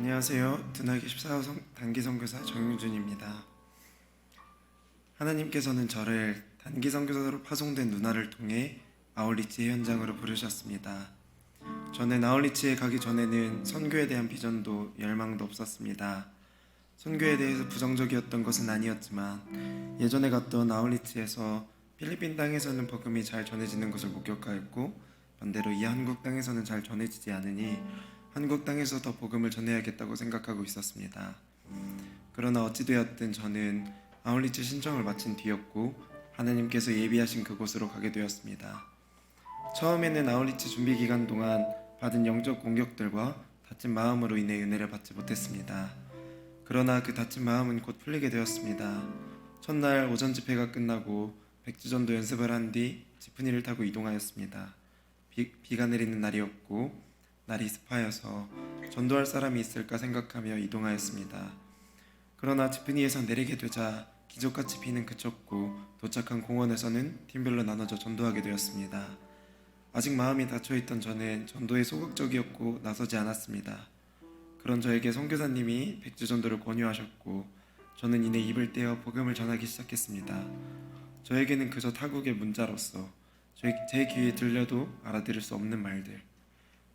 안녕하세요. 드나기 14호 단기 선교사 정윤준입니다. 하나님께서는 저를 단기 선교사로 파송된 누나를 통해 아울리치 현장으로 부르셨습니다. 저는 아울리치에 가기 전에는 선교에 대한 비전도 열망도 없었습니다. 선교에 대해서 부정적이었던 것은 아니었지만 예전에 갔던 아울리치에서 필리핀 땅에서는 복음이 잘 전해지는 것을 목격하였고 반대로 이 한국 땅에서는 잘 전해지지 않으니 한국 땅에서 더 복음을 전해야겠다고 생각하고 있었습니다. 그러나 어찌되었든 저는 아울리치 신청을 마친 뒤였고 하나님께서 예비하신 그곳으로 가게 되었습니다. 처음에는 아울리치 준비 기간 동안 받은 영적 공격들과 다친 마음으로 인해 은혜를 받지 못했습니다. 그러나 그 다친 마음은 곧 풀리게 되었습니다. 첫날 오전 집회가 끝나고 백주전도 연습을 한 뒤 지프니를 타고 이동하였습니다. 비가 내리는 날이었고 날이 습하여서 전도할 사람이 있을까 생각하며 이동하였습니다. 그러나 지프니에서 내리게 되자 기적같이 비는 그쳤고 도착한 공원에서는 팀별로 나눠져 전도하게 되었습니다. 아직 마음이 닫혀있던 저는 전도에 소극적이었고 나서지 않았습니다. 그런 저에게 선교사님이 백주전도를 권유하셨고 저는 이내 입을 떼어 복음을 전하기 시작했습니다. 저에게는 그저 타국의 문자로서 제 귀에 들려도 알아들을 수 없는 말들,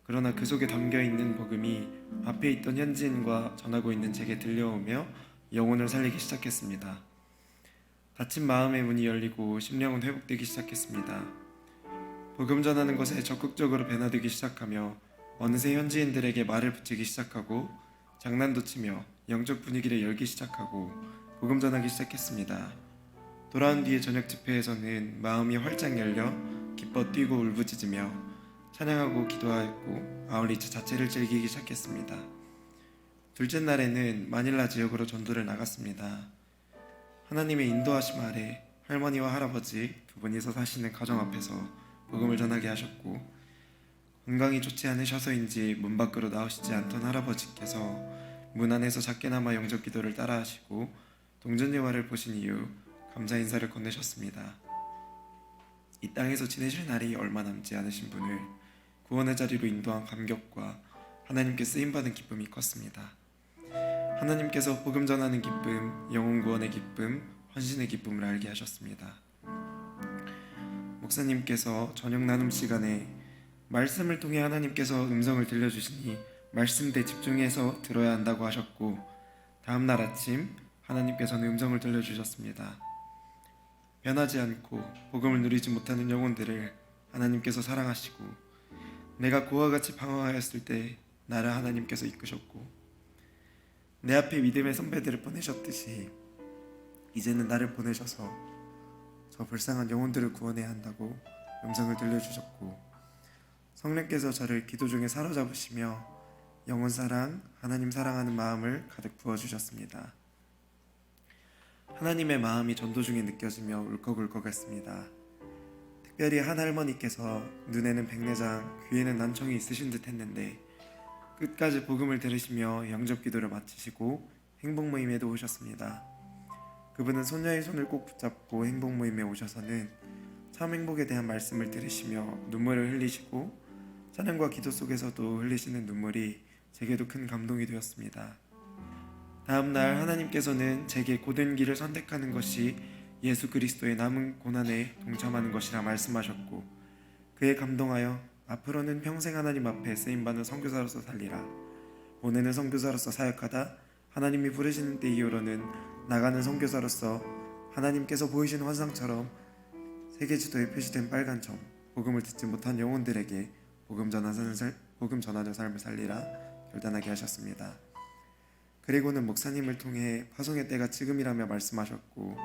그러나 그 속에 담겨있는 복음이 앞에 있던 현지인과 전하고 있는 제게 들려오며 영혼을 살리기 시작했습니다. 닫힌 마음의 문이 열리고 심령은 회복되기 시작했습니다. 복음 전하는 것에 적극적으로 변화되기 시작하며 어느새 현지인들에게 말을 붙이기 시작하고 장난도 치며 영적 분위기를 열기 시작하고 복음 전하기 시작했습니다. 돌아온 뒤에 저녁 집회에서는 마음이 활짝 열려 기뻐 뛰고 울부짖으며 찬양하고 기도하였고 아울리치 자체를 즐기기 시작했습니다. 둘째 날에는 마닐라 지역으로 전도를 나갔습니다. 하나님의 인도하심 아래 할머니와 할아버지 두 분이서 사시는 가정 앞에서 복음을 전하게 하셨고 건강이 좋지 않으셔서인지 문 밖으로 나오시지 않던 할아버지께서 문 안에서 작게나마 영접 기도를 따라 하시고 동전예화를 보신 이후 감사 인사를 건네셨습니다. 이 땅에서 지내실 날이 얼마 남지 않으신 분을 구원의 자리로 인도한 감격과 하나님께 쓰임받은 기쁨이 컸습니다. 하나님께서 복음 전하는 기쁨, 영혼 구원의 기쁨, 헌신의 기쁨을 알게 하셨습니다. 목사님께서 저녁 나눔 시간에 말씀을 통해 하나님께서 음성을 들려주시니 말씀대 집중해서 들어야 한다고 하셨고 다음날 아침 하나님께서는 음성을 들려주셨습니다. 변하지 않고 복음을 누리지 못하는 영혼들을 하나님께서 사랑하시고 내가 그와 같이 방황하였을 때 나를 하나님께서 이끄셨고 내 앞에 믿음의 선배들을 보내셨듯이 이제는 나를 보내셔서 저 불쌍한 영혼들을 구원해야 한다고 음성을 들려주셨고 성령께서 저를 기도 중에 사로잡으시며 영혼 사랑, 하나님 사랑하는 마음을 가득 부어주셨습니다. 하나님의 마음이 전도 중에 느껴지며 울컥울컥했습니다. 특별히 한 할머니께서 눈에는 백내장, 귀에는 난청이 있으신 듯 했는데 끝까지 복음을 들으시며 영접 기도를 마치시고 행복 모임에도 오셨습니다. 그분은 손녀의 손을 꼭 붙잡고 행복 모임에 오셔서는 참 행복에 대한 말씀을 들으시며 눈물을 흘리시고 찬양과 기도 속에서도 흘리시는 눈물이 제게도 큰 감동이 되었습니다. 다음날 하나님께서는 제게 고된 길을 선택하는 것이 예수 그리스도의 남은 고난에 동참하는 것이라 말씀하셨고 그에 감동하여 앞으로는 평생 하나님 앞에 쓰임받는 선교사로서 살리라. 보내는 선교사로서 사역하다 하나님이 부르시는 때 이후로는 나가는 선교사로서 하나님께서 보이신 환상처럼 세계지도에 표시된 빨간 점, 복음을 듣지 못한 영혼들에게 복음 전하는 삶을 살리라 결단하게 하셨습니다. 그리고는 목사님을 통해 파송의 때가 지금이라며 말씀하셨고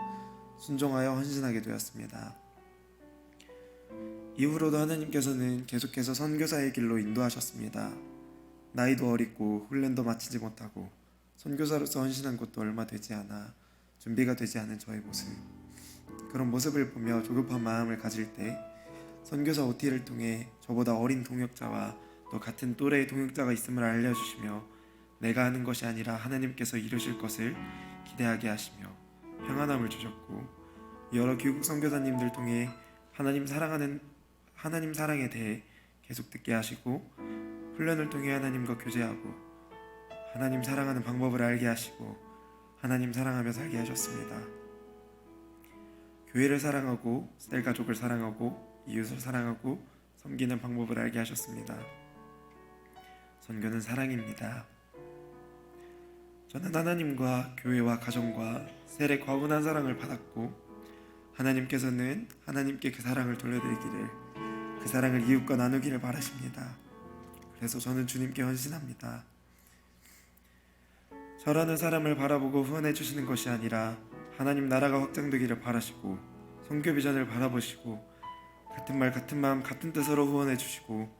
순종하여 헌신하게 되었습니다. 이후로도 하나님께서는 계속해서 선교사의 길로 인도하셨습니다. 나이도 어리고 훈련도 마치지 못하고 선교사로서 헌신한 것도 얼마 되지 않아 준비가 되지 않은 저의 모습, 그런 모습을 보며 조급한 마음을 가질 때 선교사 OT를 통해 저보다 어린 동역자와 또 같은 또래의 동역자가 있음을 알려주시며 내가 하는 것이 아니라 하나님께서 이루실 것을 기대하게 하시며 평안함을 주셨고 여러 귀국 선교사님들 통해 하나님 사랑에 대해 계속 듣게 하시고 훈련을 통해 하나님과 교제하고 하나님 사랑하는 방법을 알게 하시고 하나님 사랑하며 살게 하셨습니다. 교회를 사랑하고 셀 가족을 사랑하고 이웃을 사랑하고 섬기는 방법을 알게 하셨습니다. 선교는 사랑입니다. 저는 하나님과 교회와 가정과 셀의 과분한 사랑을 받았고 하나님께서는 하나님께 그 사랑을 돌려드리기를 그 사랑을 이웃과 나누기를 바라십니다. 그래서 저는 주님께 헌신합니다. 저라는 사람을 바라보고 후원해 주시는 것이 아니라 하나님 나라가 확장되기를 바라시고 선교 비전을 바라보시고 같은 말 같은 마음 같은 뜻으로 후원해 주시고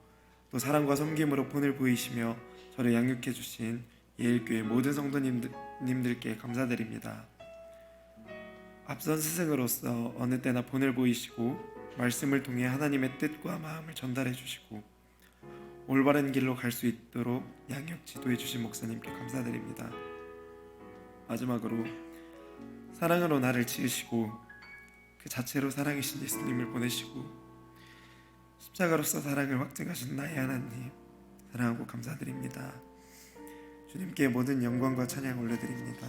또 사랑과 섬김으로 본을 보이시며 저를 양육해 주신 예일교회 모든 성도님들께 감사드립니다. 앞선 스승으로서 어느 때나 본을 보이시고 말씀을 통해 하나님의 뜻과 마음을 전달해 주시고 올바른 길로 갈 수 있도록 양육 지도해 주신 목사님께 감사드립니다. 마지막으로 사랑으로 나를 지으시고 그 자체로 사랑이신 예수님을 보내시고 십자가로서 사랑을 확증하신 나의 하나님 사랑하고 감사드립니다. 주님께 모든 영광과 찬양 올려드립니다.